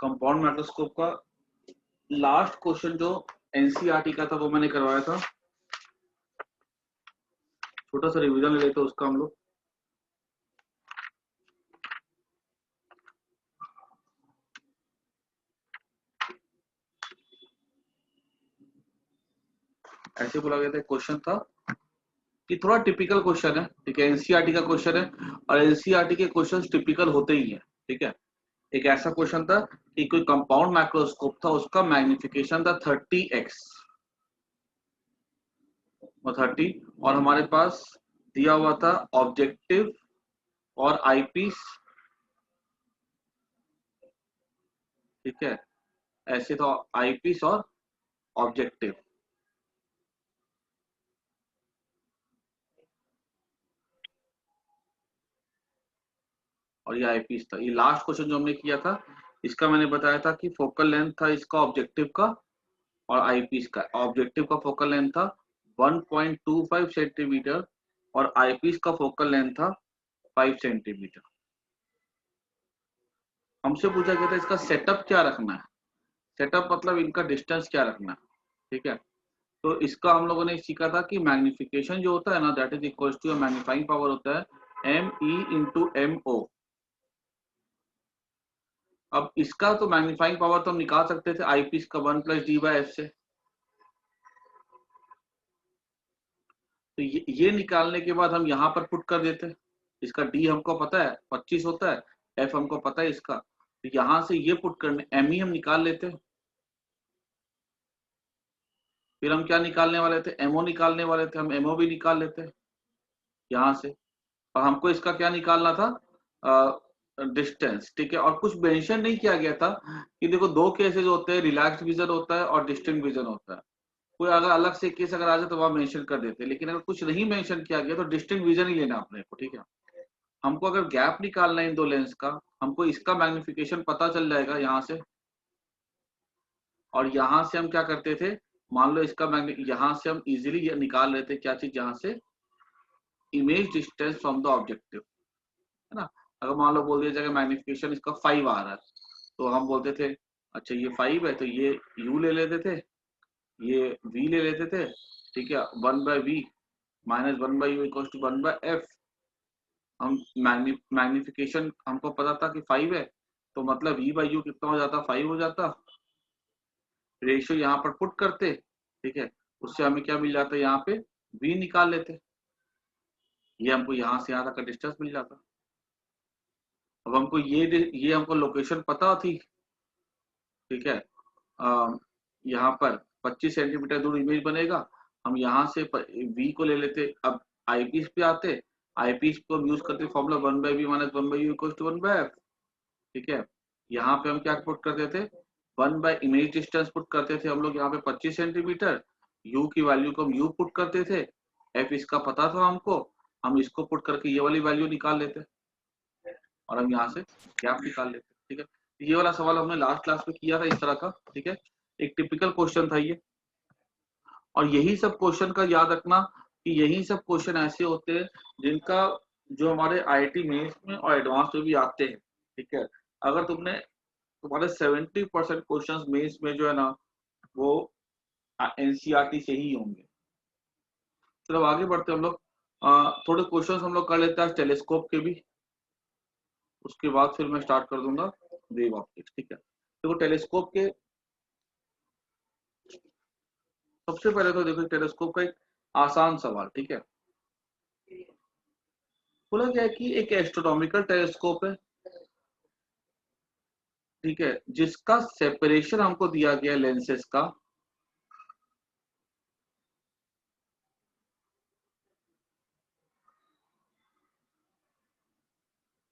Compound microscope का last question जो NCERT का था वो मैंने करवाया था। छोटा सा रिवीजन ले लेते हैं उसका हम लोग। ऐसे बोला गया था, क्वेश्चन था कि थोड़ा टिपिकल क्वेश्चन है, ठीक है, एनसीईआरटी का क्वेश्चन है और एनसीईआरटी के क्वेश्चंस टिपिकल होते ही हैं, ठीक है। एक ऐसा क्वेश्चन था कि कोई कंपाउंड माइक्रोस्कोप था, उसका मैग्निफिकेशन था 30x और 30, और हमारे पास दिया हुआ था ऑब्जेक्टिव और आईपीस, ठीक है, ऐसे तो आईपीस और ऑब्जेक्टिव, और ये आईपीस था। ये लास्ट क्वेश्चन जो हमने किया था, इसका मैंने बताया था कि फोकल लेंथ था इसका ऑब्जेक्टिव का और आईपीस का। ऑब्जेक्टिव का फोकल लेंथ था 1.25 सेंटीमीटर और आईपीस का फोकल लेंथ था 5 सेंटीमीटर। हमसे पूछा गया था इसका सेटअप क्या रखना है, सेटअप मतलब इनका डिस्टेंस क्या रखना है, ठीक है। तो इसका हम लोगों ने सीखा था कि मैग्निफिकेशन जो होता है ना, that is equal to magnifying power होता है ME इंटू MO। अब इसका तो मैग्नीफाइंग पावर तो हम निकाल सकते थे आईपीस का 1+D/F से। तो ये निकालने के बाद हम यहाँ पर पुट कर देते, इसका D हमको पता है 25 होता है, F हमको पता है इसका, तो यहाँ से ये पुट करने ME हम निकाल लेते। फिर हम क्या निकालने वाले थे, MO निकालने वाले थे, हम MO भी निकाल लेते यहाँ से। और हमको इसका क्या निकालना था, डिस्टेंस, ठीक है। और कुछ मेंशन नहीं किया गया था कि देखो दो केसेस होते हैं, रिलैक्स्ड विजन होता है और डिस्टिंक्ट विजन होता है। कोई अगर अलग से केस अगर आ जाए तो वहां मेंशन कर देते, लेकिन अगर कुछ नहीं मेंशन किया गया तो डिस्टिंक्ट विजन ही लेना अपने को, ठीक है। हमको अगर गैप निकालना है इन दो लेंस का, हमको इसका मैग्निफिकेशन पता चल जाएगा यहाँ से, और यहाँ से हम क्या करते थे, मान लो इसका यहाँ से हम इजीली निकाल लेते क्या चीज, यहाँ से image distance from the objective, है ना। अगर मान लो बोल दिया जाएगा मैग्निफिकेशन इसका 5 आ रहा है, तो हम बोलते थे अच्छा ये 5 है, तो ये u ले लेते थे, ये v ले लेते थे, ठीक है, 1/v minus 1/u equal to 1/f। हम मैग्निफिकेशन हमको पता था कि 5 है, तो मतलब v/u कितना हो जाता, 5 हो जाता। रेशियो यहाँ पर पुट करते, ठीक है, उससे हमें क्या मिल जाता है, यहाँ पे v निकाल लेते, ये हमको यहाँ से यहाँ तक का डिस्टेंस मिल जाता। अब हमको ये हमको लोकेशन पता थी, ठीक है। यहाँ पर 25 सेंटीमीटर दूर इमेज बनेगा, हम यहाँ से v को ले लेते। अब आईपीस पे आते, आईपीस को हम यूज करते formula 1/v minus 1/u equal to 1/f, ठीक है। यहाँ पे हम क्या पुट करते थे, 1/इमेज डिस्टेंस पुट करते थे हम लोग यहाँ पे 25 सेंटीमीटर, u की वैल्यू को हम u पुट करते थे, f इसका पता था हमको, हम इसको पुट करके ये वाली वैल्यू निकाल लेते और हम यहाँ से गैप निकाल लेते, ठीक है। ये वाला सवाल हमने लास्ट क्लास में किया था इस तरह का, ठीक है, एक टिपिकल क्वेश्चन था ये। और यही सब क्वेश्चन का याद रखना कि यही सब क्वेश्चन ऐसे होते हैं जिनका जो हमारे आईआईटी मेंस में और एडवांस में भी आते हैं, ठीक है। अगर तुम्हारे 70% क्वेश्चन मेंस में जो है ना वो एनसीईआरटी से ही होंगे। चलो आगे बढ़ते हम लोग, थोड़े क्वेश्चन हम लोग कर लेते हैं टेलीस्कोप के भी, उसके बाद फिर मैं स्टार्ट कर दूंगा वेव ऑप्टिक्स, ठीक है। देखो टेलीस्कोप के सबसे पहले तो देखो टेलीस्कोप का एक आसान सवाल, ठीक है। बोला गया है कि एक एस्ट्रोनॉमिकल टेलीस्कोप है, ठीक है, जिसका सेपरेशन हमको दिया गया लेंसेज का,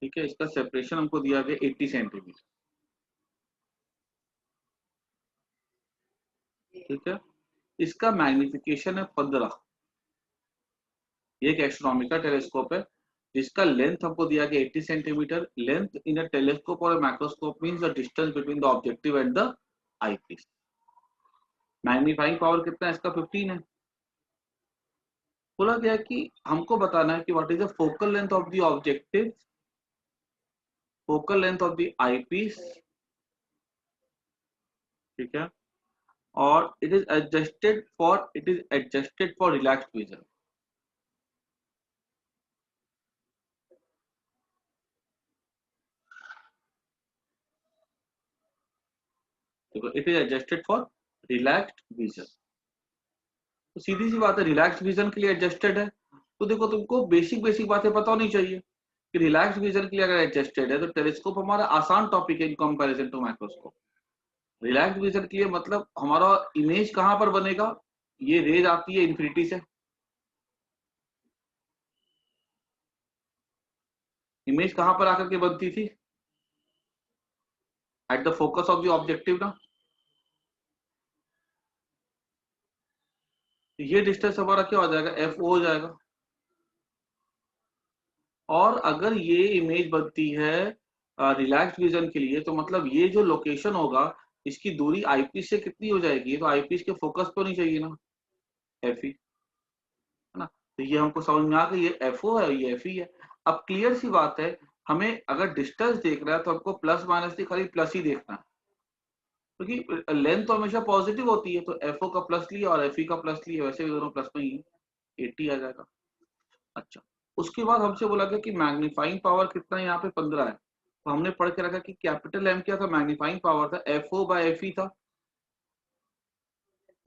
ठीक है, इसका सेपरेशन हमको दिया गया 80 सेंटीमीटर, ठीक है। इसका मैग्निफिकेशन है 15। ये एक एस्ट्रोनॉमिकल टेलीस्कोप है जिसका लेंथ हमको दिया गया 80 centimeter. Length in a telescope और microscope means the distance between the objective and the eyepiece. Magnifying power कितना है इसका, 15 है। बोला गया कि हमको बताना है कि what is the focal length of the objective, focal length of the eyepiece ठीक है, और it is adjusted for relaxed vision. देखो, it is adjusted for relaxed vision, तो सीधी सी बात है, रिलैक्स्ड विजन के लिए एडजस्टेड है। तो देखो, तुमको बेसिक बेसिक बातें पता होनी चाहिए कि रिलैक्स्ड विजन के लिए अगर एडजस्टेड है तो टेलीस्कोप हमारा आसान टॉपिक है in comparison to microscope. Relaxed vision के लिए मतलब हमारा इमेज कहां पर बनेगा, ये रेज आती है इन्फिनिटी से, इमेज कहां पर आकर के बनती थी, eight the focus of the objective ना। तो ये डिस्टेंस हमारा क्या हो जाएगा, एफ ओ हो जाएगा। और अगर ये इमेज बनती है रिलैक्स्ड विजन के लिए, तो मतलब ये जो लोकेशन होगा इसकी दूरी आईपीस से कितनी हो जाएगी, तो आईपीस के फोकस पे होनी चाहिए ना, एफ ई, है ना। तो ये हमको समझ में आ गया, ये एफ ओ है, ये एफ ई है। अब क्लियर सी बात है, हमें अगर डिस्टेंस देखना है तो हमको प्लस माइनस की खाली प्लस ही देखना है, क्योंकि लेंथ तो हमेशा पॉजिटिव होती है। तो एफ ओ का प्लस लिया और एफ ई का प्लस लिया, वैसे भी दोनों प्लस में ही है, 80 आ जाएगा। अच्छा, उसके बाद हमसे बोला गया कि मैग्नीफाइंग पावर कितना है, यहाँ पे 15 है। तो हमने पढ़ के रखा कि कैपिटल एम क्या था, मैग्नीफाइंग पावर था, F O by F E था,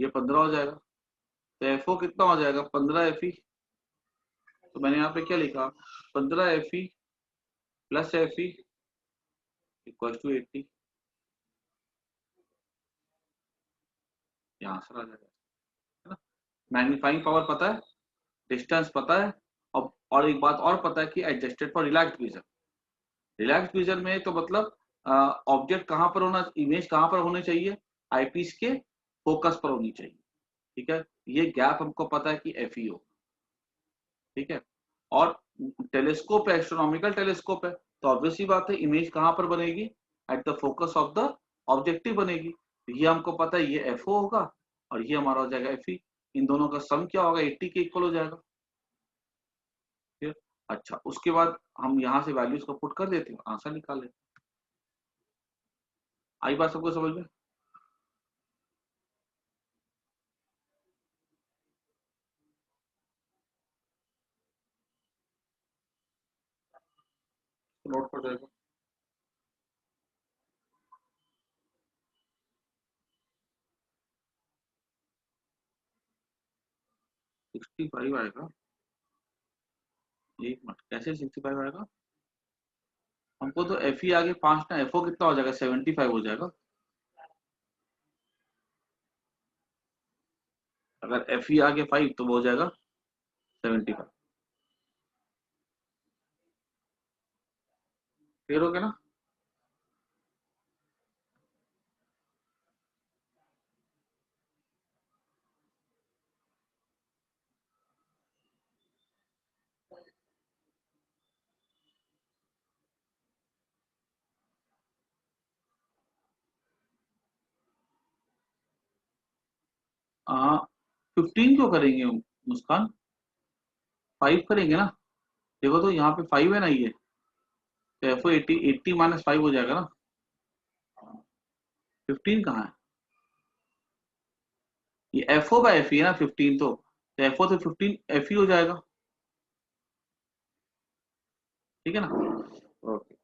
ये 15 हो जाएगा। तो एफ ओ कितना हो जाएगा, 15 एफ ई। तो मैंने यहाँ पे क्या लिखा, 15 F E plus F E equal to 80, यहाँ आंसर आ जाएगा, है ना। मैग्नीफाइंग पावर पता है, डिस्टेंस पता है, और एक बात और पता है कि adjusted for relaxed vision. Relaxed vision में तो मतलब ऑब्जेक्ट कहाँ पर होना, इमेज कहाँ पर होनी चाहिए, आईपीस के फोकस पर होनी चाहिए। ठीक है, ये गैप हमको पता है कि एफ ई हो। ठीक है, और टेलीस्कोप है, एस्ट्रोनॉमिकल टेलीस्कोप है, तो ऑब्वियसली बात है इमेज कहाँ पर बनेगी, at the focus of the objective बनेगी। तो ये हमको पता है, ये एफ ओ होगा और ये हमारा हो जाएगा एफ ई। इन दोनों का सम क्या होगा, 80 के इक्वल हो जाएगा। फिर अच्छा, उसके बाद हम यहाँ से वैल्यूज को पुट कर देते हैं, आंसर निकाल लेते हैं। आई बात सबको समझ में। नोट कर जाएगा, 65 आएगा। एक मिनट, कैसे 65 आएगा, हमको तो एफ ई आगे 5 ना, एफ ओ कितना हो जाएगा, 75 हो जाएगा। अगर एफ ई आगे 5 तो वो हो जाएगा 75। क्लियर हो गया ना। हाँ, 15 क्यों करेंगे मुस्कान, 5 करेंगे ना। देखो तो यहाँ पे 5 है ना, ये तो एफ ओ 80 माइनस 5 हो जाएगा ना, 15 कहाँ है, ये F O by F E है ना 15, तो एफ ओ तो 15 एफ ई हो जाएगा। ठीक है ना, ओके,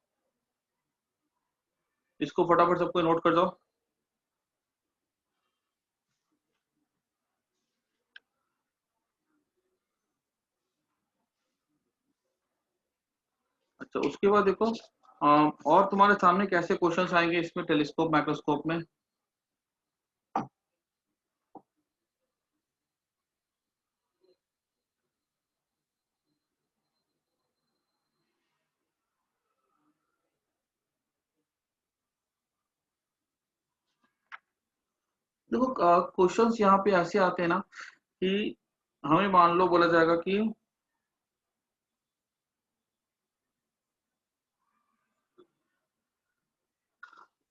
इसको फटाफट सबको नोट कर दो। अच्छा, उसके बाद देखो और तुम्हारे सामने कैसे क्वेश्चंस आएंगे इसमें, टेलीस्कोप माइक्रोस्कोप में। देखो, क्वेश्चंस यहाँ पे ऐसे आते हैं ना कि हमें मान लो बोला जाएगा कि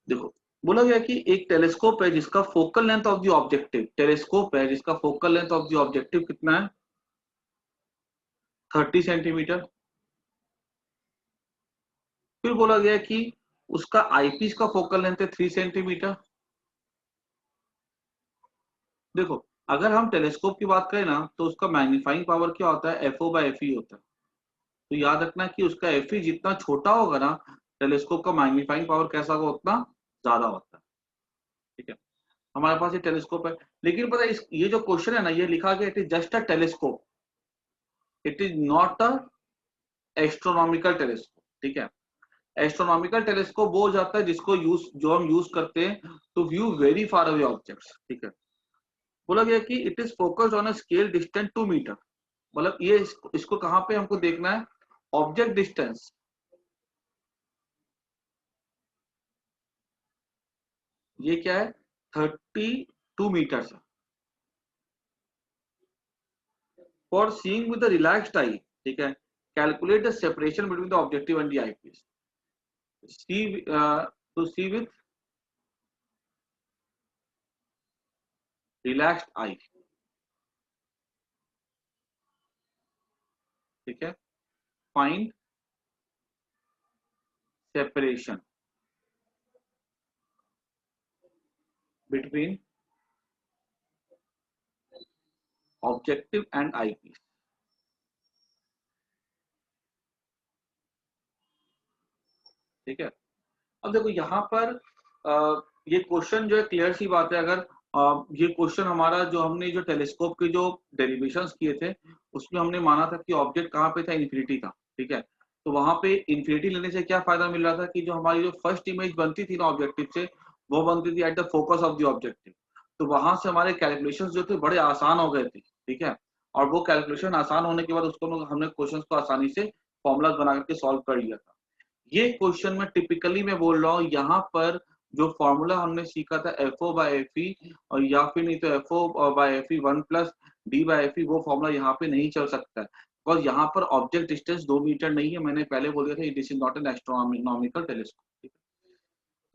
देखो, बोला गया कि एक टेलीस्कोप है जिसका focal length of the objective, telescope है जिसका focal length of the objective कितना है, 30 सेंटीमीटर। फिर बोला गया कि उसका आईपीस का फोकल लेंथ है 3 सेंटीमीटर। देखो अगर हम टेलीस्कोप की बात करें ना तो उसका मैग्नीफाइंग पावर क्या होता है, FO/FE होता है। तो याद रखना कि उसका FE जितना छोटा होगा ना, टेलीस्कोप का मैग्नीफाइंग पावर कैसा होगा, उतना ज्यादा होता है। ठीक है, हमारे पास ये टेलीस्कोप है, लेकिन पता है ये जो क्वेश्चन है ना, ये लिखा गया it is just a telescope, it is not a astronomical telescope. ठीक है, एस्ट्रोनॉमिकल टेलीस्कोप वो हो जाता है जिसको जो हम यूज करते हैं to view very far away objects. ठीक है, बोला गया कि it is focused on a scale distance 2 metre. मतलब ये इसको कहाँ पे हमको देखना है, ऑब्जेक्ट डिस्टेंस। ये क्या है, 32 मीटर है। For seeing with the relaxed eye, ठीक है, calculate the separation between the objective and the eyepiece. See to see with relaxed eye. ठीक है, find separation between objective and eyepiece. ठीक है, अब देखो यहाँ पर ये क्वेश्चन जो है क्लियर सी बात है। अगर ये क्वेश्चन हमारा जो हमने जो टेलीस्कोप के जो डेरिवेशंस किए थे उसमें हमने माना था कि ऑब्जेक्ट कहाँ पे था, इन्फिनिटी था। ठीक है, तो वहां पे इन्फिनिटी लेने से क्या फायदा मिल रहा था कि जो हमारी जो फर्स्ट इमेज बनती थी ना ऑब्जेक्टिव से, वो बनती थी eight the focus of the objective. तो वहां से हमारे कैलकुलेशन जो थे बड़े आसान हो गए थे। ठीक है, और वो कैलकुलेशन आसान होने के बाद उसको हमने क्वेश्चन को आसानी से फॉर्मुला बना करके सॉल्व कर लिया था। ये क्वेश्चन में टिपिकली मैं बोल रहा हूँ, यहाँ पर जो फॉर्मूला हमने सीखा था FO/FE, और या फिर नहीं तो FO/FE 1+D/FE, वो फॉर्मूला यहाँ पे नहीं चल सकता है। और यहाँ पर ऑब्जेक्ट डिस्टेंस 2 मीटर नहीं है, मैंने पहले बोल दिया था, it is not an astronomical telescope.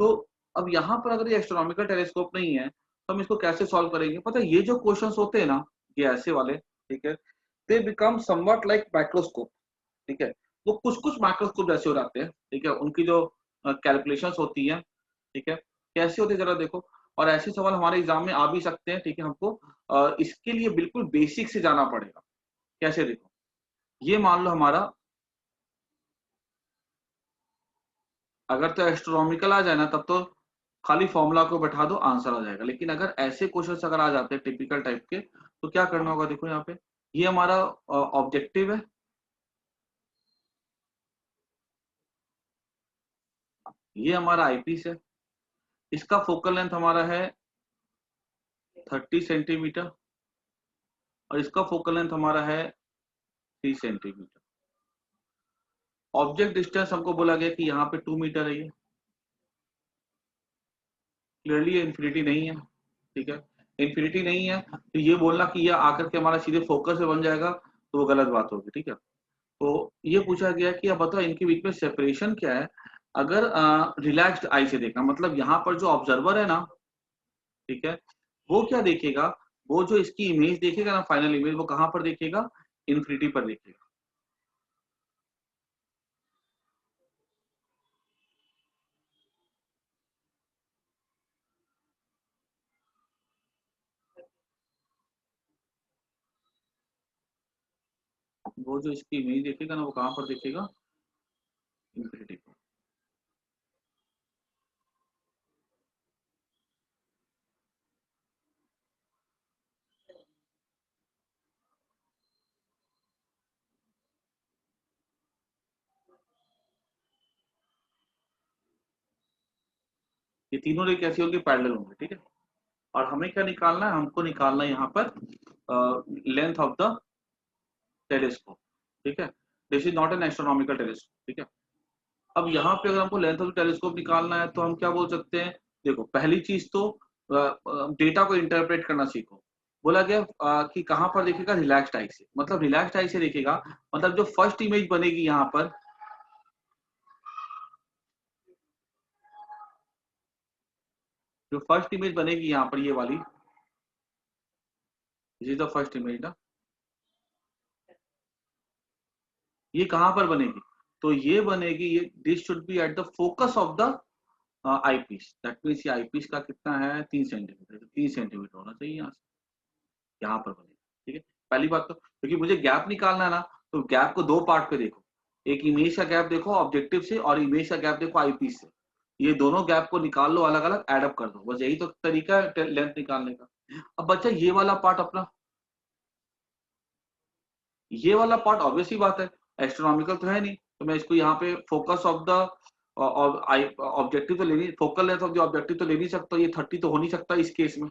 तो अब यहाँ पर अगर ये एस्ट्रोनॉमिकल टेलीस्कोप नहीं है तो हम इसको कैसे सॉल्व करेंगे। पता है ये जो क्वेश्चंस होते हैं ना, ये ऐसे वाले, ठीक है, they become somewhat like microscope. ठीक है, वो कुछ कुछ माइक्रोस्कोप जैसे हो जाते हैं। ठीक है, उनकी जो कैलकुलेशंस होती है, ठीक है, कैसे होती है जरा देखो। और ऐसे सवाल हमारे एग्जाम में आ भी सकते हैं। ठीक है, हमको इसके लिए बिल्कुल बेसिक से जाना पड़ेगा। कैसे, देखो, ये मान लो हमारा, अगर तो एस्ट्रोनॉमिकल आ जाए ना तब तो खाली फॉर्मूला को बैठा दो, आंसर आ जाएगा। लेकिन अगर ऐसे क्वेश्चन अगर आ जाते हैं टिपिकल टाइप के, तो क्या करना होगा, देखो यहाँ पे ये हमारा ऑब्जेक्टिव है, ये हमारा आईपीस है, इसका फोकल लेंथ हमारा है 30 सेंटीमीटर, और इसका फोकल लेंथ हमारा है 3 सेंटीमीटर। ऑब्जेक्ट डिस्टेंस हमको बोला गया कि यहाँ पे 2 मीटर है। ये क्लियरली इन्फिनिटी नहीं है। ठीक है, इन्फिनिटी नहीं है, तो ये बोलना कि ये आकर के हमारा सीधे फोकस से बन जाएगा तो वो गलत बात होगी। ठीक है, तो ये पूछा गया कि अब बताओ इनके बीच में सेपरेशन क्या है। अगर रिलैक्स्ड आई से देखना, मतलब यहाँ पर जो ऑब्जर्वर है ना, ठीक है, वो क्या देखेगा, वो जो इसकी इमेज देखेगा ना, फाइनल इमेज, वो कहाँ पर देखेगा, इन्फिनिटी पर देखेगा। वो जो इसकी इमेज देखेगा ना, वो कहाँ पर देखेगा, इन्फिनिटी पर। ये तीनों रे कैसी होंगी, पैरेलल होंगे। ठीक है, और हमें क्या निकालना है, हमको निकालना है यहाँ पर लेंथ ऑफ द टेलीस्कोप। ठीक है, this is not an astronomical telescope. ठीक है, अब यहाँ पे अगर हमको लेंथ ऑफ द टेलीस्कोप निकालना है तो हम क्या बोल सकते हैं। देखो पहली चीज तो डेटा को इंटरप्रेट करना सीखो। बोला गया कि कहाँ पर देखेगा, रिलैक्स्ड आई से, मतलब रिलैक्स्ड आई से देखेगा, मतलब जो फर्स्ट इमेज बनेगी यहाँ पर, जो फर्स्ट इमेज बनेगी यहाँ पर, ये वाली, this is the first image ना, ये कहाँ पर बनेगी, तो ये बनेगी, ये this should be eight the focus of the eyepiece. That means ये आईपीस का कितना है, 3 सेंटीमीटर, 3 सेंटीमीटर होना चाहिए यहाँ से। यहाँ पर बनेगा। ठीक है, पहली बात तो क्योंकि मुझे गैप निकालना है ना, तो गैप को दो पार्ट पे देखो, एक इमेज का गैप देखो ऑब्जेक्टिव से और इमेज का गैप देखो आईपीस से। ये दोनों गैप को निकाल लो, अलग अलग एडअप कर दो, बस यही तो तरीका है लेंथ निकालने का। अब बच्चा ये वाला पार्ट अपना, ये वाला पार्ट ऑब्वियस ही बात है एस्ट्रोनॉमिकल तो है नहीं, तो मैं इसको यहाँ पे फोकस ऑफ द ऑब्जेक्टिव तो ले नहीं, focal length of the objective तो ले नहीं सकता, ये 30 तो हो नहीं सकता इस केस में।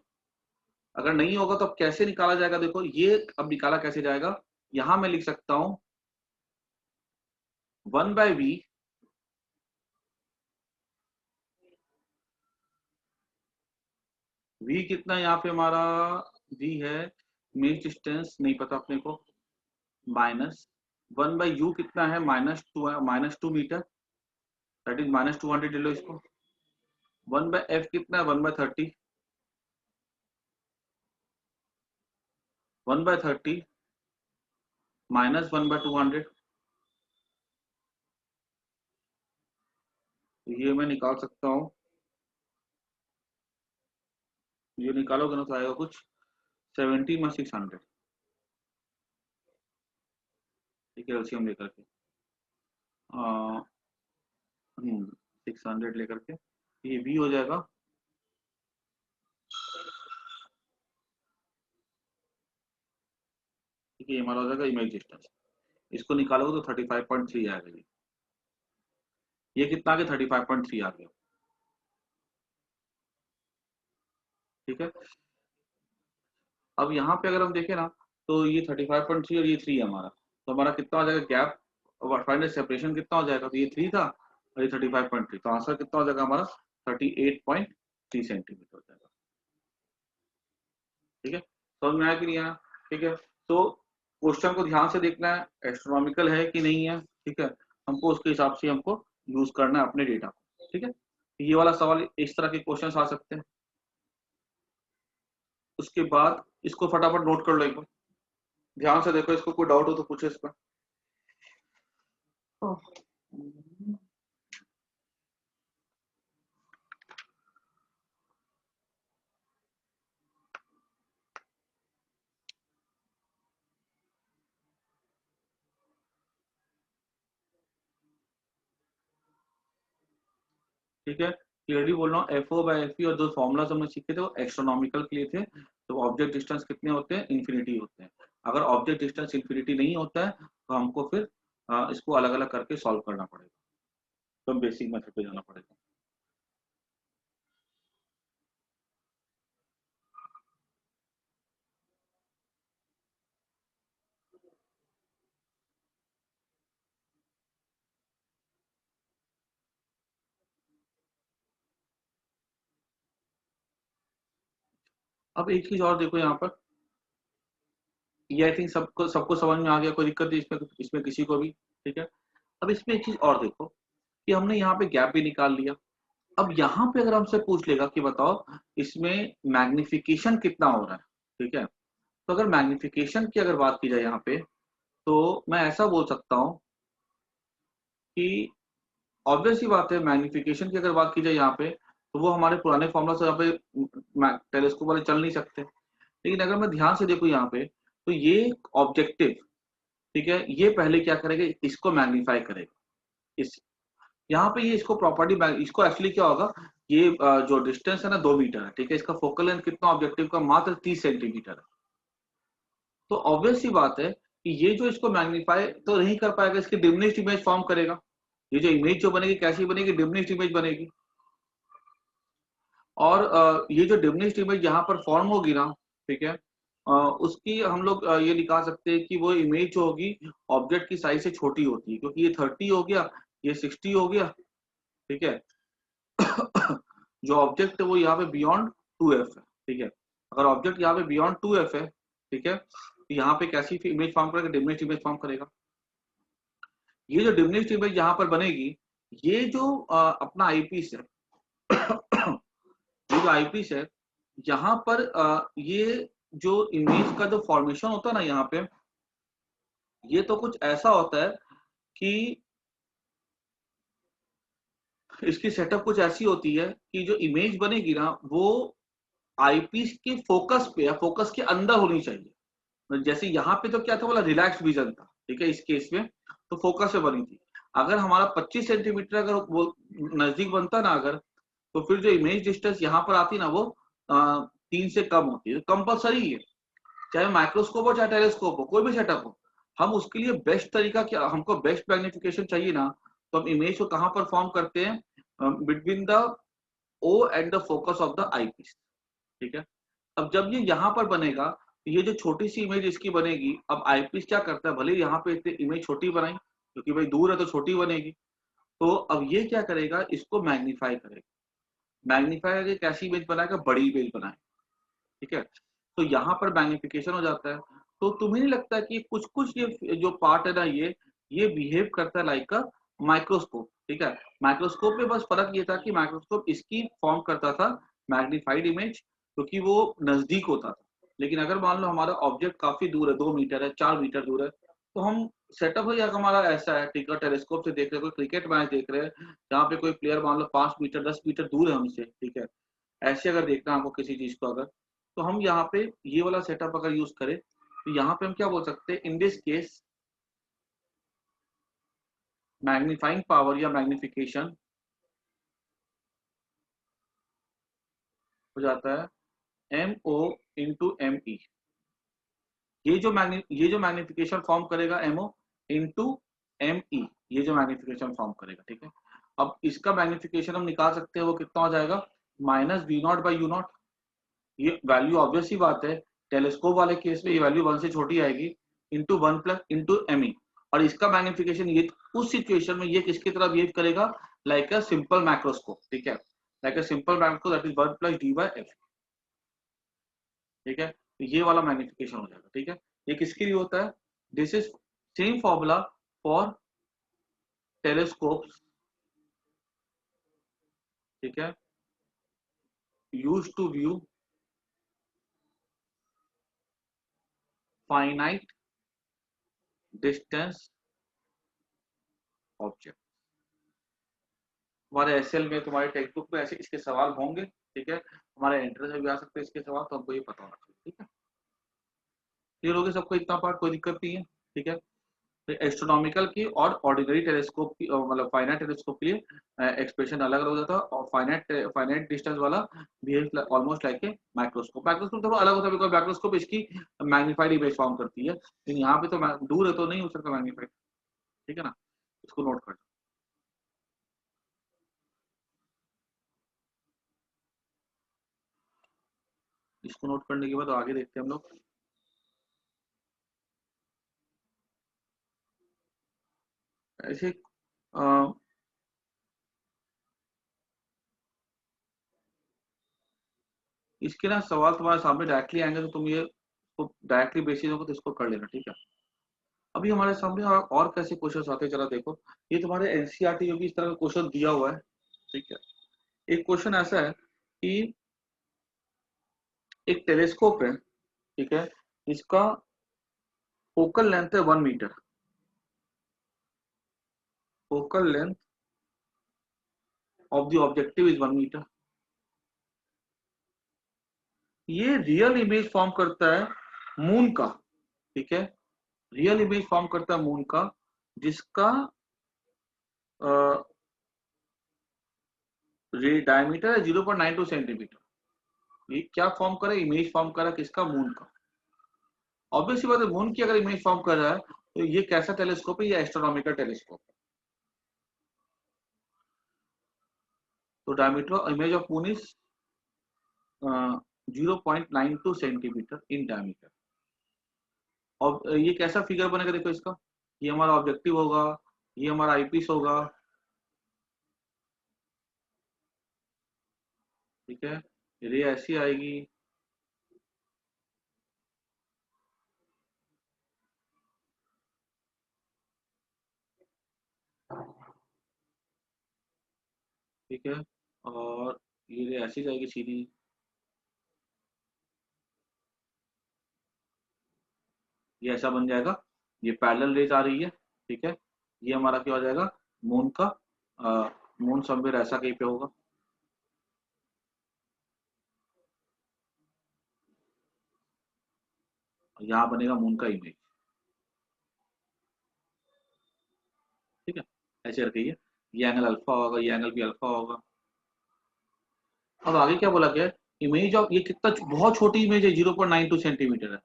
अगर नहीं होगा तो अब कैसे निकाला जाएगा, देखो ये अब निकाला कैसे जाएगा, यहां मैं लिख सकता हूं 1/v, v कितना यहाँ पे हमारा, v है इमेज डिस्टेंस नहीं पता अपने को, माइनस 1/u कितना है, -2 मीटर, दैट इज -200 ले लो इसको। 1/f कितना है, 1/30, 1/30 -1/200, ये मैं निकाल सकता हूँ, ये निकालोगे ना तो आएगा कुछ 70 में 600। ठीक है, एलसीएम लेकर के 600 लेकर के ये भी हो जाएगा, ठीक है, ये हमारा हो जाएगा इमेज डिस्टेंस। इसको निकालोगे तो 35.3 आएगा। ये कितना आ गया, 35.3 आ गया। ठीक है, अब यहाँ पे अगर हम देखें ना तो ये 35.3 और ये 3 है हमारा, तो हमारा कितना हो जाएगा गैप, फाइनल सेपरेशन कितना हो जाएगा, तो ये 3 था और ये 35.3, तो आंसर कितना हो जाएगा हमारा 38.3 सेंटीमीटर हो जाएगा। ठीक है, समझ में आया कि नहीं आया? ठीक है, तो क्वेश्चन को ध्यान से देखना है, एस्ट्रोनॉमिकल है कि नहीं है। ठीक है, हमको उसके हिसाब से हमको यूज करना है अपने डेटा को। ठीक है, ये वाला सवाल इस तरह के क्वेश्चन आ सकते हैं। उसके बाद इसको फटाफट नोट कर लो, एक बार ध्यान से देखो, इसको कोई डाउट हो तो पूछो इस पर। ठीक है, क्लियरली बोल रहा हूँ, FO/FE और जो फॉर्मूलाज हमने सीखे थे वो एस्ट्रोनॉमिकल के लिए थे। तो ऑब्जेक्ट डिस्टेंस कितने होते हैं, इन्फिनिटी होते हैं। अगर ऑब्जेक्ट डिस्टेंस इन्फिनिटी नहीं होता है तो हमको फिर इसको अलग अलग करके सॉल्व करना पड़ेगा, तो बेसिक मेथड पे जाना पड़ेगा। अब एक चीज और देखो यहाँ पर, ये आई थिंक सबको सबको समझ में आ गया, कोई दिक्कत नहीं इसमें, इसमें किसी को भी। ठीक है, अब इसमें एक चीज और देखो कि हमने यहाँ पे गैप भी निकाल लिया। अब यहाँ पे अगर हमसे पूछ लेगा कि बताओ इसमें मैग्निफिकेशन कितना हो रहा है, ठीक है, तो अगर मैग्निफिकेशन की अगर बात की जाए यहाँ पे, तो मैं ऐसा बोल सकता हूँ कि ऑब्वियस ही बात है, मैग्निफिकेशन की अगर बात की जाए यहाँ पे, तो वो हमारे पुराने फॉर्मूला से यहाँ पे टेलीस्कोप वाले चल नहीं सकते। लेकिन अगर मैं ध्यान से देखूँ यहाँ पे, तो ये ऑब्जेक्टिव, ठीक है, ये पहले क्या करेगा, इसको मैग्नीफाई करेगा। इस यहाँ पे ये इसको प्रॉपर्टी, इसको एक्चुअली क्या होगा, ये जो डिस्टेंस है ना 2 मीटर है, ठीक है, इसका फोकल लेंथ कितना ऑब्जेक्टिव का, मात्र 30 सेंटीमीटर है। तो ऑब्वियस सी बात है कि ये जो इसको मैग्नीफाई तो नहीं कर पाएगा, इसकी डिमिनिश्ड इमेज फॉर्म करेगा। ये जो इमेज जो बनेगी कैसी बनेगी, डिमिनिश्ड इमेज बनेगी। और ये जो डिमिनिश्ड इमेज यहाँ पर फॉर्म होगी ना, ठीक है, उसकी हम लोग ये निकाल सकते हैं कि वो इमेज जो होगी ऑब्जेक्ट की साइज से छोटी होती है, क्योंकि ये 30 हो गया, ये 60 हो गया। ठीक है, जो ऑब्जेक्ट है वो यहाँ पे बियॉन्ड 2f है। ठीक है, अगर ऑब्जेक्ट यहाँ पे बियॉन्ड 2f है, ठीक है, तो यहाँ पे कैसी इमेज फॉर्म करेगा, डिमिनिश्ड इमेज फॉर्म करेगा। ये जो डिमिनिश्ड इमेज यहाँ पर बनेगी, ये जो अपना आईपीस है, ये जो आईपीस है, यहाँ पर ये जो इमेज का जो फॉर्मेशन होता है ना यहाँ पे, ये तो कुछ ऐसा होता है कि इसकी सेटअप कुछ ऐसी होती है कि जो इमेज बनेगी ना वो आईपीस के फोकस पे या फोकस के अंदर होनी चाहिए। जैसे यहाँ पे तो क्या था, बोला रिलैक्स विजन था, ठीक है, इस केस में तो फोकस से बनी थी। अगर हमारा 25 सेंटीमीटर अगर वो नजदीक बनता ना अगर, तो फिर जो इमेज डिस्टेंस यहाँ पर आती ना वो 3 से कम होती है। कंपल्सरी है, चाहे माइक्रोस्कोप हो चाहे टेलीस्कोप हो, कोई भी सेटअप हो, हम उसके लिए बेस्ट तरीका क्या, हमको बेस्ट मैग्निफिकेशन चाहिए ना, तो हम इमेज को कहाँ पर फॉर्म करते हैं, between the O and the focus of the eyepiece, ठीक है। अब जब ये यहाँ पर बनेगा, तो ये जो छोटी सी इमेज इसकी बनेगी, अब आई पीस क्या करता है, भले यहाँ पे इमेज छोटी बनाई, क्योंकि भाई दूर है तो छोटी बनेगी, तो अब ये क्या करेगा, इसको मैग्नीफाई करेगा। मैग्नीफाई करके कैसी इमेज बनाएगा, बड़ी इमेज बनाए, ठीक है। तो यहाँ पर मैग्निफिकेशन हो जाता है। तो तुम्हें नहीं लगता कि कुछ कुछ ये जो पार्ट है ना, ये बिहेव करता है लाइक अ माइक्रोस्कोप, ठीक है। माइक्रोस्कोप में बस फर्क ये था कि माइक्रोस्कोप इसकी फॉर्म करता था मैग्नीफाइड इमेज, क्योंकि वो नजदीक होता था। लेकिन अगर मान लो हमारा ऑब्जेक्ट काफी दूर है, 2 मीटर है, 4 मीटर दूर है, तो हम सेटअप हो जाएगा हमारा ऐसा है, ठीक है, टेलीस्कोप से देख रहे हैं, कोई क्रिकेट मैच देख रहे हैं, जहाँ पे कोई प्लेयर मान लो 5 मीटर 10 मीटर दूर है हमसे, ठीक है। ऐसे अगर देखना है हमको किसी चीज को अगर, तो हम यहाँ पे ये वाला सेटअप अगर यूज करें, तो यहाँ पे हम क्या बोल सकते हैं, in this case magnifying power या मैग्निफिकेशन हो जाता है M O into M E. ये जो मैग्निफिकेशन फॉर्म करेगा एमओ इंटू एम ई, ये जो मैग्निफिकेशन फॉर्म करेगा, ठीक है। अब इसका मैग्निफिकेशन हम निकाल सकते हैं, वो कितना हो जाएगा, minus V not by U not. ये वैल्यू ऑब्वियस ही बात है, टेलीस्कोप वाले केस में ये वैल्यू 1 से छोटी आएगी, into 1 plus into M E. और इसका मैग्निफिकेशन ये उस सिचुएशन में ये किसकी तरह बिहेव करेगा, लाइक अ सिंपल माइक्रोस्कोप, ठीक है, like a simple microscope, that is 1 plus D by F, ठीक है। तो ये वाला मैग्निफिकेशन हो जाएगा, ठीक है। ये किसके लिए होता है, this is same formula for telescope, ठीक है, use to view finite distance object. हमारे एसएल में, तुम्हारे टेक्स्ट बुक में ऐसे इसके सवाल होंगे, ठीक है, हमारे एंट्रेंस में भी आ सकते हैं इसके सवाल, तो हमको ये पता होना चाहिए, ठीक है। क्लियर हो गया सबको, इतना पार्ट कोई दिक्कत नहीं है, ठीक है। तो एस्ट्रोनॉमिकल की और ऑर्डिनरी टेलीस्कोप की मतलब फाइनाइट टेलीस्कोप के लिए एक्सप्रेशन अलग अलग हो जाता है, और फाइनाइट डिस्टेंस वाला behave almost like a microscope. Microscope थोड़ा अलग होता है, बिकॉज माइक्रोस्कोप इसकी मैग्नीफाइड इमेज फॉर्म करती है, लेकिन यहाँ पे तो दूर है तो नहीं हो सकता मैग्नीफाइड, ठीक है ना, इसको नोट कर। इसको नोट करने के बाद आगे देखते हैं हम लोग। ऐसे इसके ना सवाल तुम्हारे सामने डायरेक्टली आएंगे, तो तुम ये डायरेक्टली बेसिस होगा तो इसको कर लेना, ठीक है। अभी हमारे सामने और कैसे क्वेश्चन आते हैं, जरा देखो। ये तुम्हारे एनसीईआरटी जो भी इस तरह का क्वेश्चन दिया हुआ है, ठीक है। एक क्वेश्चन ऐसा है कि एक टेलीस्कोप है, ठीक है, इसका फोकल लेंथ है 1 metre, focal length of the objective is 1 metre. ये रियल इमेज फॉर्म करता है मून का, ठीक है, रियल इमेज फॉर्म करता है मून का, जिसका डायमीटर है 0.92 सेंटीमीटर। ये क्या फॉर्म कर रहा है, इमेज फॉर्म कर रहा है किसका, मून का। ऑब्वियसली बात है, मून की अगर इमेज फॉर्म कर रहा है, तो ये कैसा टेलीस्कोप है, ये एस्ट्रोनॉमिकल टेलीस्कोप है। तो diameter image of moon is 0.92 centimetre in diameter. और ये कैसा फिगर बनेगा, देखो इसका, ये हमारा ऑब्जेक्टिव होगा, ये हमारा आईपीस होगा, ठीक है, रे ऐसी आएगी, ठीक है, और ये रे ऐसी जाएगी सीधी, ये ऐसा बन जाएगा, ये पैरेलल रेज आ रही है, ठीक है। ये हमारा क्या हो जाएगा, मून का, मून समवेयर ऐसा कहीं पे होगा, यहाँ बनेगा मून का इमेज। ठीक है, ऐसे रखिए, ये एंगल अल्फा होगा, ये एंगल भी अल्फा होगा। अब आगे क्या बोला गया, इमेज ऑफ, ये कितना बहुत छोटी इमेज है, 0.92 सेंटीमीटर है।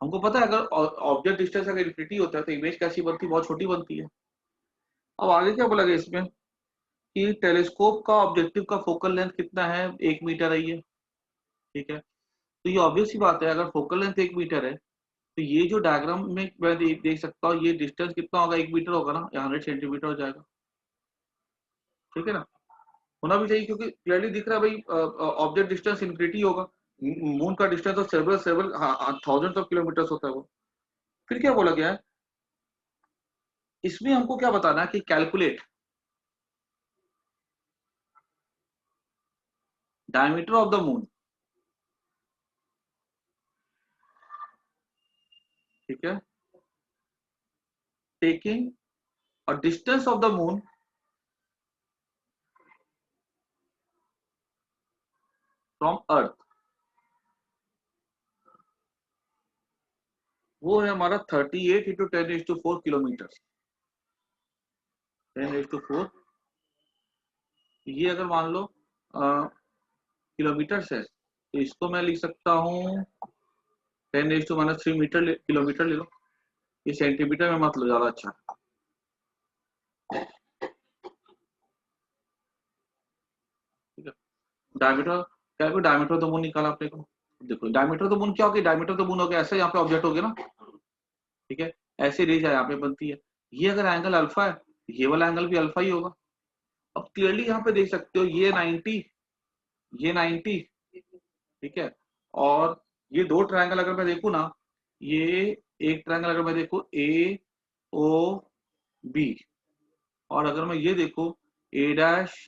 हमको पता है अगर ऑब्जेक्ट डिस्टेंस अगर इन्फिनिटी होता है तो इमेज कैसी बनती है, बहुत छोटी बनती है। अब आगे क्या बोला गया इसमें कि टेलीस्कोप का ऑब्जेक्टिव का फोकल लेंथ कितना है, 1 मीटर है ये। ठीक है, तो ये ऑब्वियस सी बात है, अगर फोकल लेंथ 1 मीटर है तो ये जो डायग्राम में मैं देख सकता हूँ, ये डिस्टेंस कितना होगा, 1 मीटर होगा ना, या 100 सेंटीमीटर हो जाएगा। ठीक है ना, होना भी चाहिए क्योंकि क्लियरली दिख रहा है भाई, ऑब्जेक्ट डिस्टेंस इन्फिनिटी होगा। मून का डिस्टेंस तो several several thousand of kilometre होता है वो। फिर क्या बोला गया है इसमें, हमको क्या बताना है कि calculate diameter of the moon. ठीक है, टेकिंग और distance of the moon from earth, वो है हमारा 38 इंटू 10⁴ किलोमीटर। 10⁴, ये अगर मान लो किलोमीटर है तो इसको मैं लिख सकता हूँ 10⁻³ मीटर, किलोमीटर ले लो। ये सेंटीमीटर में मत लो, ज्यादा अच्छा। ठीक है, डायमीटर क्या है, डायमीटर तो मून निकाला आपने को। देखो डायमीटर तो मून क्या हो गया, डायमीटर तो मून हो गया, ऐसे यहाँ पे ऑब्जेक्ट हो गया ना। ठीक है, ऐसी रेज यहाँ पे बनती है। ये अगर एंगल अल्फा है, ये वाला एंगल भी अल्फा ही होगा। अब क्लियरली यहाँ पे देख सकते हो, ये 90, ये 90। ठीक है, और ये दो ट्रायंगल अगर मैं देखूँ ना, ये एक ट्रायंगल अगर मैं देखूँ ए ओ बी, और अगर मैं ये देखूँ ए डैश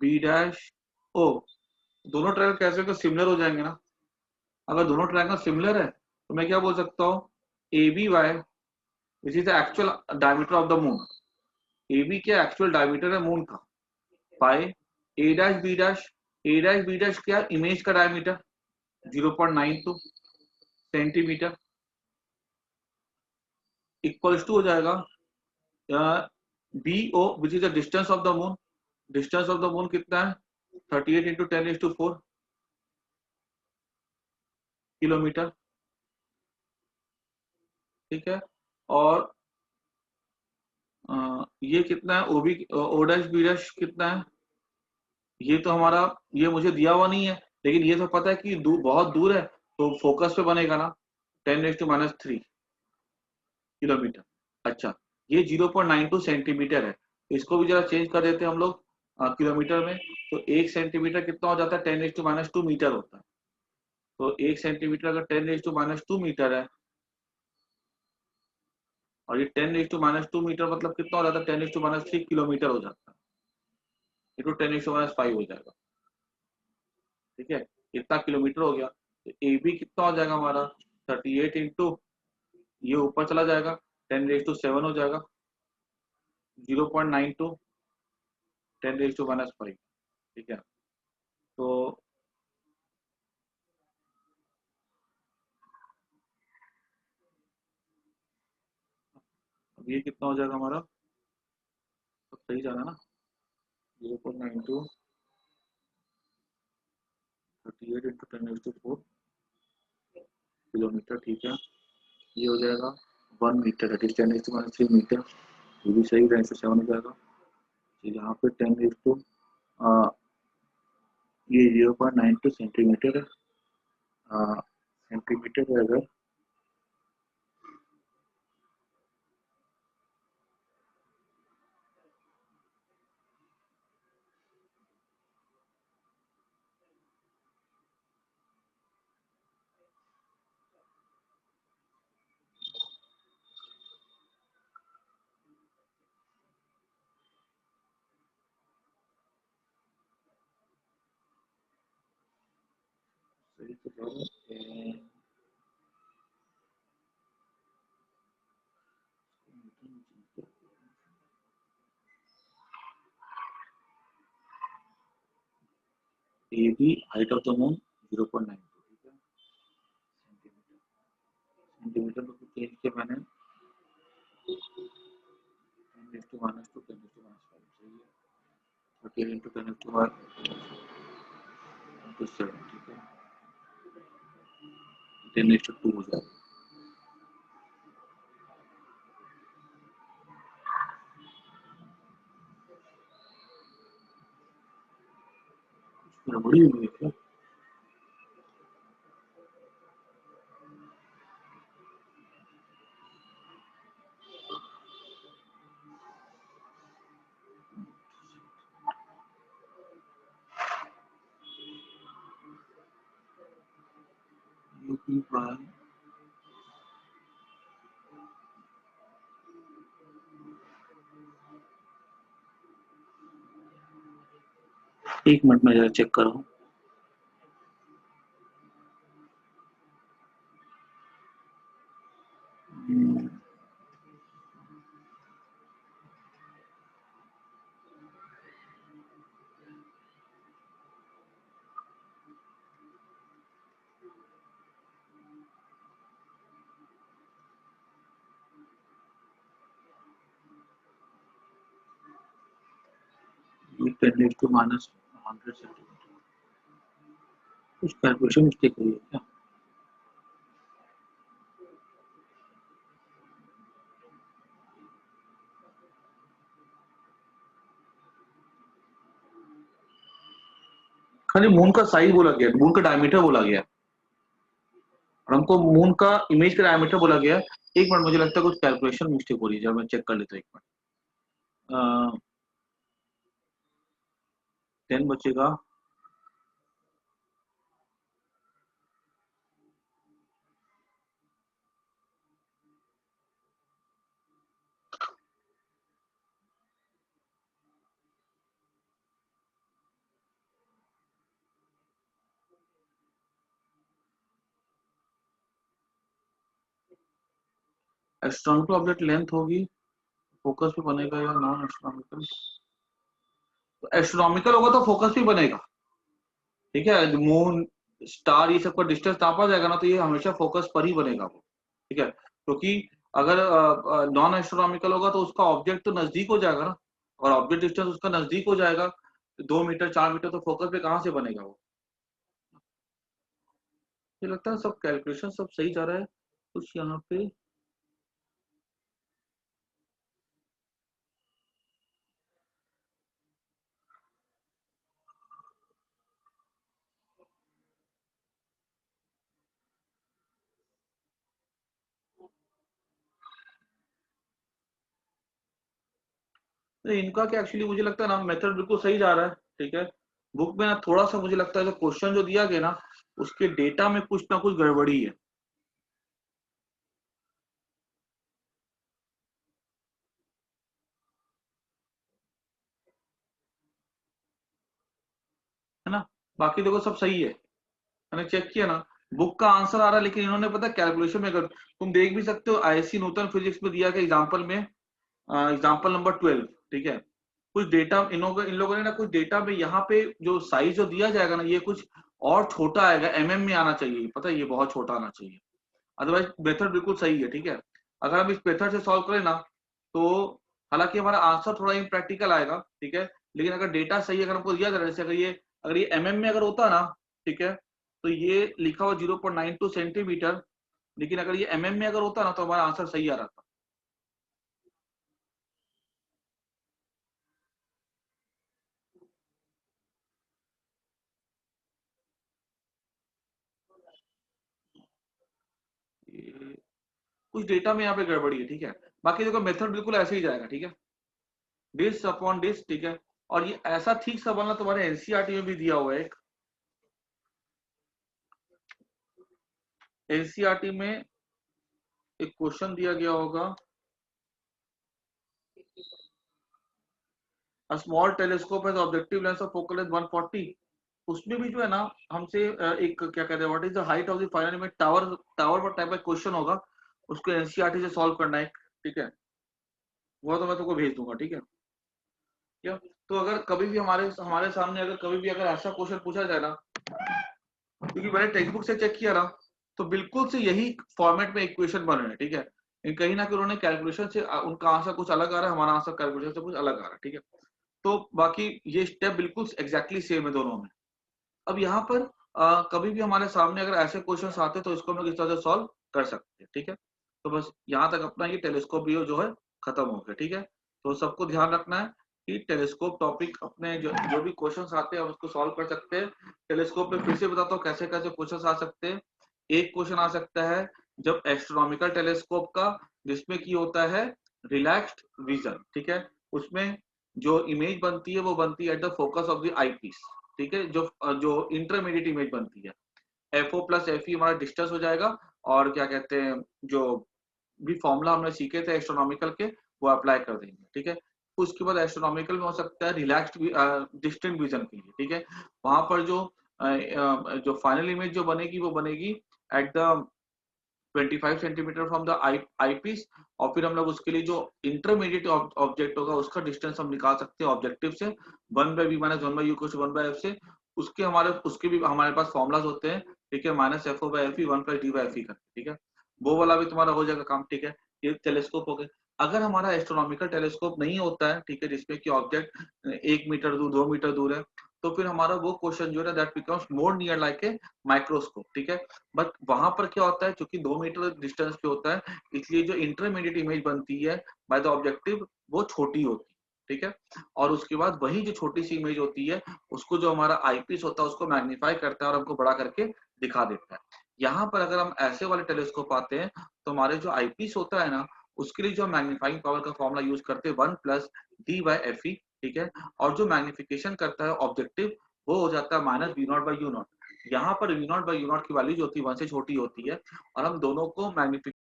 बी डैश ओ, दोनों ट्रायंगल कैसे होकर सिमिलर हो जाएंगे ना। अगर दोनों ट्रायंगल सिमिलर है तो मैं क्या बोल सकता हूँ, A B Y which is the actual diameter of the moon. A B क्या एक्चुअल डायमीटर है मून का, by A dash B dash, A dash B dash क्या इमेज का डायमीटर 0.92 सेंटीमीटर, इक्वल्स टू हो जाएगा B O which is the distance of the moon. Distance of the moon कितना है, 38 into 10⁴ kilometre. ठीक है, और ये कितना है, O B O dash B dash कितना है, ये तो हमारा, ये मुझे दिया हुआ नहीं है, लेकिन ये तो पता है कि बहुत दूर है, तो फोकस पे बनेगा ना 10⁻³ किलोमीटर। अच्छा, ये 0.92 सेंटीमीटर है, इसको भी जरा चेंज कर देते हैं हम लोग किलोमीटर में। तो 1 सेंटीमीटर कितना हो जाता है, 10⁻² मीटर होता है। तो 1 सेंटीमीटर अगर 10⁻² मीटर है, और ये 10⁻² मीटर मतलब कितना हो जाता है, 10⁻³ किलोमीटर हो जाता है, इंटू 10⁻⁵ हो जाएगा। ठीक है, इतना किलोमीटर हो गया, तो ए बी कितना हो जाएगा हमारा 38 इंटू, ये ऊपर चला जाएगा 10⁻⁷ हो जाएगा, 0.92 10⁻⁵। ठीक है, तो अब ये कितना हो जाएगा हमारा, तो सही जा रहा है ना, 0.92 38 इंटू 10⁻⁴ किलोमीटर। ठीक है, ये हो जाएगा 1 मीटर, दैट इज 10⁻³ मीटर। ये भी सही 10⁻⁷ हो जाएगा। यहाँ पे 10 इज टू ये 0.92 सेंटीमीटर है, सेंटीमीटर है अगर, सही तो A B height of the moon 0.92, ठीक है, सेंटीमीटर। डिविजन को चेंज किया मैंने 10⁻², 10⁻5 सही है। 13 × 10⁻7 ठीक है, 10:2 हो जाएगा। गड़बड़ी हुई है क्या? यूपी प्राइम एक मिनट में जरा चेक कर रहा हूँ। ये 10⁻100 सेंटीमीटर, कुछ कैलकुलेशन मिस्टेक हुई है क्या? खाली मून का साइज बोला गया, मून का डायमीटर बोला गया और हमको मून का इमेज का डायमीटर बोला गया। एक मिनट, मुझे लगता है कुछ कैलकुलेशन मिस्टेक हो रही है, जब मैं चेक कर लेता हूँ। एक मिनट, 10 बचेगा, एस्ट्रोनॉमिकल ऑब्जेक्ट लेंथ होगी, फोकस भी बनेगा या नॉन एस्ट्रोनॉमिकल? तो एस्ट्रोनॉमिकल होगा तो फोकस भी बनेगा, ठीक है। मून स्टार ये सब का डिस्टेंस नापा जाएगा ना, तो ये हमेशा फोकस पर ही बनेगा वो, ठीक है। क्योंकि अगर नॉन एस्ट्रोनॉमिकल होगा तो उसका ऑब्जेक्ट तो नजदीक हो जाएगा ना, और ऑब्जेक्ट डिस्टेंस उसका नजदीक हो जाएगा, 2 मीटर 4 मीटर, तो फोकस पे कहाँ से बनेगा वो? मुझे लगता है सब कैलकुलेशन सब सही जा रहा है। कुछ यहाँ पे इनका क्या, एक्चुअली मुझे लगता है ना मेथड बिल्कुल सही जा रहा है, ठीक है। बुक में ना थोड़ा सा मुझे लगता है जो क्वेश्चन जो दिया गया ना, उसके डेटा में कुछ ना कुछ गड़बड़ी है ना। बाकी देखो सब सही है, मैंने चेक किया ना, बुक का आंसर आ रहा है, लेकिन इन्होंने पता कैलकुलेशन में, अगर तुम देख भी सकते हो, आईएससी न्यूटन फिजिक्स में दिया गया एग्जांपल में, एग्जांपल नंबर 12, ठीक है। कुछ डेटा इन लोगों ने ना, कुछ डेटा में यहाँ पे जो साइज जो दिया जाएगा ना, ये कुछ और छोटा आएगा, एमएम में आना चाहिए, पता है, ये बहुत छोटा आना चाहिए। अदरवाइज मेथड बिल्कुल सही है, ठीक है। अगर हम इस मेथड से सॉल्व करें ना, तो हालांकि हमारा आंसर थोड़ा इम्प्रैक्टिकल आएगा, ठीक है, लेकिन अगर डेटा सही अगर हमको दिया जा रहा है, जैसे अगर ये एमएम में अगर होता ना, ठीक है, तो ये लिखा हुआ 0.92 सेंटीमीटर, लेकिन अगर ये एमएम में अगर होता ना, तो हमारा आंसर सही आ रहा था। कुछ डेटा में यहाँ पे गड़बड़ी है, ठीक है। बाकी देखो मेथड बिल्कुल ऐसे ही जाएगा, ठीक है, डिस अपॉन डिस, ठीक है। और ये ऐसा ठीक सा बनना तुम्हारे एनसीईआरटी में भी दिया हुआ है, एक एनसीईआरटी में एक क्वेश्चन दिया गया होगा, a small telescope has objective lens of focal length 140। उसमें भी जो है ना, हमसे एक क्या कहते हैं, what is the height of the final में टावर, टावर पर टाइप का क्वेश्चन होगा, उसको एनसीईआरटी से सॉल्व करना है, ठीक है। वो तो मैं तुमको भेज दूंगा, ठीक है। क्या, तो अगर कभी भी हमारे हमारे सामने अगर कभी भी अगर ऐसा क्वेश्चन पूछा जाए ना, क्योंकि मैंने टेक्स्ट बुक से चेक किया ना, तो बिल्कुल से यही फॉर्मेट में इक्वेशन बन रहे हैं, ठीक है। कहीं ना कहीं उन्होंने कैलकुलेशन से उनका आंसर कुछ अलग आ रहा है, हमारा आंसर कैलकुलेशन से कुछ अलग आ रहा है, ठीक है। तो बाकी ये स्टेप बिल्कुल एग्जैक्टली सेम है दोनों में। अब यहाँ पर कभी भी हमारे सामने अगर ऐसे क्वेश्चन आते हैं तो इसको हम लोग इस तरह से सॉल्व कर सकते हैं, ठीक है। तो बस यहाँ तक अपना ये टेलीस्कोप वीडियो जो है खत्म हो गया, ठीक है। तो सबको ध्यान रखना है कि टेलीस्कोप टॉपिक अपने जो भी क्वेश्चंस आते हैं हम उसको सॉल्व कर सकते हैं। टेलीस्कोप में फिर से बताता हूँ कैसे कैसे क्वेश्चन आ सकते हैं। एक क्वेश्चन आ सकता है जब एस्ट्रोनॉमिकल टेलीस्कोप का, जिसमें की होता है रिलैक्स्ड विजन, ठीक है। उसमें जो इमेज बनती है वो बनती है at the focus of the eyepiece, ठीक है। जो जो इंटरमीडिएट इमेज बनती है, FO प्लस FE हमारा डिस्टेंस हो जाएगा, और क्या कहते हैं जो भी फॉर्मूला हमने सीखे थे एस्ट्रोनॉमिकल के वो अप्लाई कर देंगे, ठीक है। उसके बाद एस्ट्रोनॉमिकल में हो सकता है रिलैक्स्ड डिस्टेंट विजन के लिए, ठीक है। वहां पर जो फाइनल इमेज जो बनेगी वो बनेगी at the 25 centimetre from the eyepiece, और फिर हम लोग उसके लिए जो इंटरमीडिएट ऑब्जेक्ट होगा उसका डिस्टेंस हम निकाल सकते हैं ऑब्जेक्टिव से 1/v minus 1/u equal to 1/f से। उसके भी हमारे पास फॉर्मुलाज होते हैं, ठीक है, माइनस FO/FE 1/d/FE का, ठीक है। वो वाला भी तुम्हारा हो जाएगा काम, ठीक है। ये टेलीस्कोप हो गए। अगर हमारा एस्ट्रोनॉमिकल टेलीस्कोप नहीं होता है, ठीक है, जिसमें कि ऑब्जेक्ट 1 मीटर दूर 2 मीटर दूर है, तो फिर हमारा वो क्वेश्चन जो है that becomes more near like a microscope, ठीक है। बट वहां पर क्या होता है, क्योंकि 2 मीटर डिस्टेंस पे होता है, इसलिए जो इंटरमीडिएट इमेज बनती है बाय द ऑब्जेक्टिव वो छोटी होती है, ठीक है। और उसके बाद वही जो छोटी सी इमेज होती है उसको जो हमारा आईपीस होता है उसको मैग्नीफाई करता है और हमको बड़ा करके दिखा देता है। यहाँ पर अगर हम ऐसे वाले टेलीस्कोप आते हैं तो हमारे जो आईपीस होता है ना, उसके लिए जो मैग्नीफाइंग पावर का फॉर्मूला यूज करते हैं 1+d/fe, ठीक है। और जो मैग्निफिकेशन करता है ऑब्जेक्टिव वो हो जाता है -v0/u0। यहाँ पर v0/u0 की वैल्यू जो होती है 1 से छोटी होती है, और हम दोनों को मैग्निफिक